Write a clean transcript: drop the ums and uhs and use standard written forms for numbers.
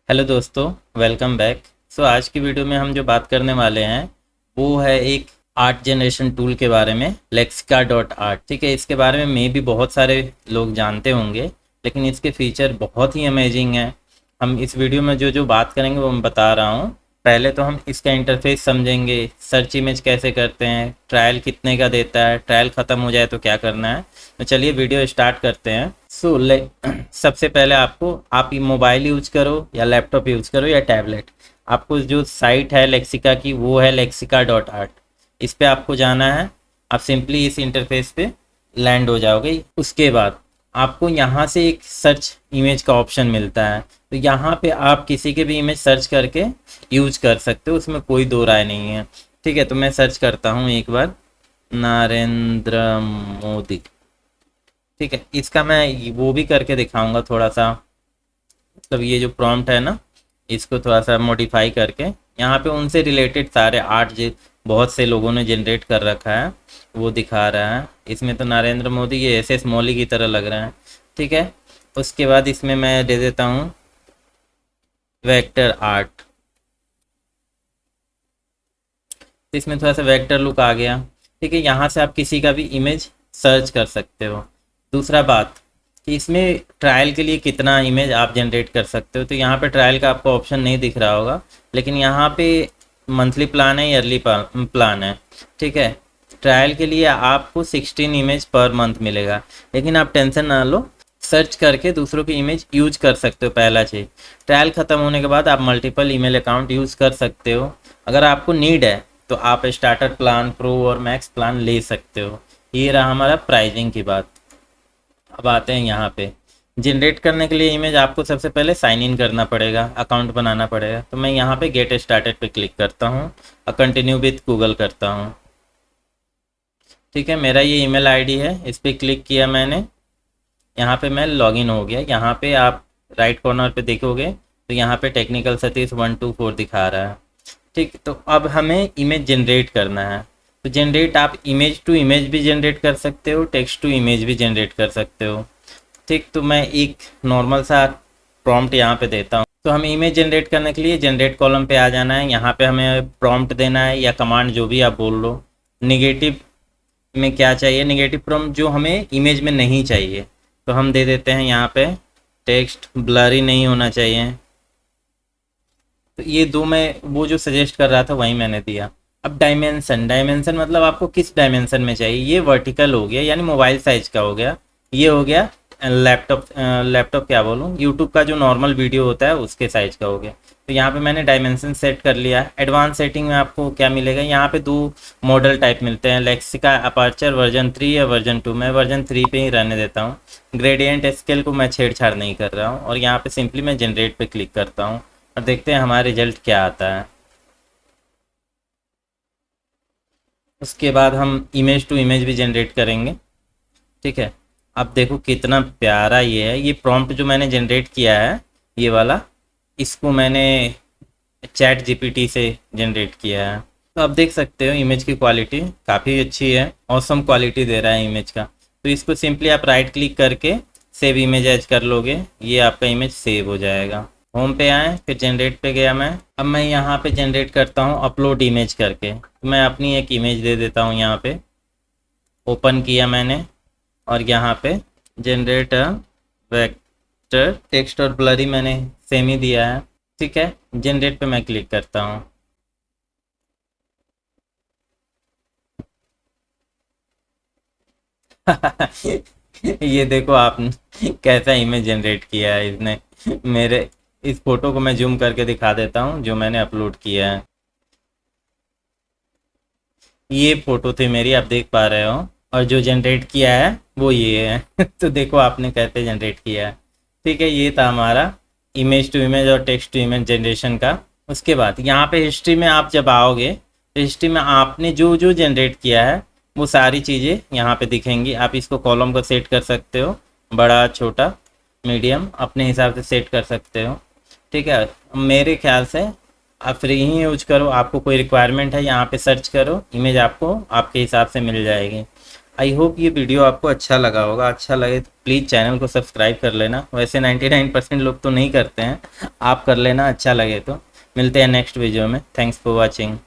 Hello दोस्तों, welcome back. आज की वीडियो में हम जो बात करने वाले हैं वो है एक आर्ट जनरेशन टूल के बारे में, लेक्सिका डॉट आर्ट। ठीक है, इसके बारे में भी बहुत सारे लोग जानते होंगे, लेकिन इसके फीचर बहुत ही अमेजिंग हैं। हम इस वीडियो में जो जो बात करेंगे वो मैं बता रहा हूँ। पहले तो हम इसका इंटरफेस समझेंगे, सर्च इमेज कैसे करते हैं, ट्रायल कितने का देता है, ट्रायल ख़त्म हो जाए तो क्या करना है। तो चलिए वीडियो स्टार्ट करते हैं। सबसे पहले आप मोबाइल यूज करो या लैपटॉप यूज करो या टैबलेट, आपको जो साइट है लेक्सिका की वो है लेक्सिका डॉट आर्ट। इस पे आपको जाना है। आप सिंपली इस इंटरफेस पे लैंड हो जाओगे। उसके बाद आपको यहाँ से एक सर्च इमेज का ऑप्शन मिलता है, तो यहाँ पे आप किसी के भी इमेज सर्च करके यूज कर सकते हो, उसमें कोई दो राय नहीं है। ठीक है, तो मैं सर्च करता हूँ एक बार, नरेंद्र मोदी। ठीक है, इसका मैं वो भी करके दिखाऊंगा थोड़ा सा, मतलब ये जो प्रॉम्प्ट है ना, इसको थोड़ा सा मॉडिफाई करके यहाँ पे उनसे रिलेटेड सारे आर्ट जो बहुत से लोगों ने जनरेट कर रखा है वो दिखा रहा है। इसमें तो नरेंद्र मोदी ये एस एस मौली की तरह लग रहा है। ठीक है, उसके बाद इसमें मैं दे देता हूँ वेक्टर आर्ट। तो इसमें थोड़ा सा वेक्टर लुक आ गया। ठीक है, यहाँ से आप किसी का भी इमेज सर्च कर सकते हो। दूसरा बात कि इसमें ट्रायल के लिए कितना इमेज आप जनरेट कर सकते हो, तो यहाँ पे ट्रायल का आपको ऑप्शन नहीं दिख रहा होगा, लेकिन यहाँ पे मंथली प्लान है, ईयरली प्लान है। ठीक है, ट्रायल के लिए आपको 16 इमेज पर मंथ मिलेगा, लेकिन आप टेंशन ना लो, सर्च करके दूसरों की इमेज यूज कर सकते हो। पहला चीज, ट्रायल ख़त्म होने के बाद आप मल्टीपल ईमेल अकाउंट यूज़ कर सकते हो। अगर आपको नीड है तो आप स्टार्टर प्लान, प्रो और मैक्स प्लान ले सकते हो। ये रहा हमारा प्राइजिंग की बात। अब आते हैं यहाँ पे जनरेट करने के लिए इमेज आपको सबसे पहले साइन इन करना पड़ेगा, अकाउंट बनाना पड़ेगा। तो मैं यहाँ पे गेट स्टार्टेड पे क्लिक करता हूँ और कंटिन्यू विथ गूगल करता हूँ। ठीक है, मेरा ये ईमेल आईडी है, इस पर क्लिक किया मैंने। यहाँ पे मैं लॉगिन हो गया। यहाँ पे आप राइट कॉर्नर पे देखोगे तो यहाँ पे टेक्निकल सतीश 124 दिखा रहा है। ठीक, तो अब हमें इमेज जनरेट करना है। तो जनरेट आप इमेज टू इमेज भी जनरेट कर सकते हो, टेक्स्ट टू इमेज भी जनरेट कर सकते हो। ठीक, तो मैं एक नॉर्मल सा प्रॉम्प्ट यहाँ पे देता हूँ। तो हमें इमेज जनरेट करने के लिए जनरेट कॉलम पे आ जाना है। यहाँ पे हमें प्रॉम्प्ट देना है या कमांड, जो भी आप बोल लो। निगेटिव में क्या चाहिए, निगेटिव प्रॉम्प्ट जो हमें इमेज में नहीं चाहिए, तो हम दे देते हैं यहाँ पे टेक्स्ट ब्लरी नहीं होना चाहिए। तो ये दो मैं वो जो सजेस्ट कर रहा था वही मैंने दिया। अब डायमेंशन, डायमेंशन मतलब आपको किस डायमेंशन में चाहिए। ये वर्टिकल हो गया, यानी मोबाइल साइज का हो गया। ये हो गया लैपटॉप क्या बोलूँ, यूट्यूब का जो नॉर्मल वीडियो होता है उसके साइज का हो गया। तो यहाँ पे मैंने डायमेंशन सेट कर लिया। एडवांस सेटिंग में आपको क्या मिलेगा, यहाँ पे दो मॉडल टाइप मिलते हैं, लेक्सिका अपर्चर वर्जन 3 या वर्जन 2। मैं वर्जन 3 पे ही रहने देता हूँ। ग्रेडियंट स्केल को मैं छेड़छाड़ नहीं कर रहा हूँ, और यहाँ पे सिंपली मैं जनरेट पे क्लिक करता हूँ और देखते हैं हमारा रिजल्ट क्या आता है। उसके बाद हम इमेज टू इमेज भी जनरेट करेंगे। ठीक है, अब देखो कितना प्यारा ये है। ये प्रॉम्प्ट जो मैंने जनरेट किया है, ये वाला, इसको मैंने चैट जीपीटी से जनरेट किया है। तो आप देख सकते हो इमेज की क्वालिटी काफ़ी अच्छी है, ऑसम क्वालिटी दे रहा है इमेज का। तो इसको सिंपली आप राइट क्लिक करके सेव इमेज एज कर लोगे, ये आपका इमेज सेव हो जाएगा। होम पे आए, फिर जनरेट पे गया मैं। अब मैं यहाँ पे जनरेट करता हूँ अपलोड इमेज करके। तो मैं अपनी एक इमेज दे देता हूँ, यहाँ पे ओपन किया मैंने, और यहाँ पे जनरेट वेक्टर टेक्स्ट और ब्लरी मैंने सेम ही दिया है। ठीक है, जनरेट पे मैं क्लिक करता हूँ। ये देखो आप कैसा इमेज जनरेट किया है इसने। मेरे इस फोटो को मैं जूम करके दिखा देता हूँ जो मैंने अपलोड किया है। ये फोटो थी मेरी, आप देख पा रहे हो, और जो जनरेट किया है वो ये है। तो देखो आपने कैसे जनरेट किया है। ठीक है, ये था हमारा इमेज टू इमेज और टेक्स्ट टू इमेज जनरेशन का। उसके बाद यहाँ पे हिस्ट्री में आप जब आओगे तो हिस्ट्री में आपने जो जो जनरेट किया है वो सारी चीज़ें यहाँ पे दिखेंगी। आप इसको कॉलम को सेट कर सकते हो, बड़ा छोटा मीडियम अपने हिसाब से सेट कर सकते हो। ठीक है, मेरे ख्याल से आप फ्री ही यूज करो। आपको कोई रिक्वायरमेंट है, यहाँ पे सर्च करो, इमेज आपको आपके हिसाब से मिल जाएगी। आई होप ये वीडियो आपको अच्छा लगा होगा। अच्छा लगे तो प्लीज़ चैनल को सब्सक्राइब कर लेना। वैसे 99% लोग तो नहीं करते हैं, आप कर लेना अच्छा लगे तो। मिलते हैं नेक्स्ट वीडियो में। Thanks for watching.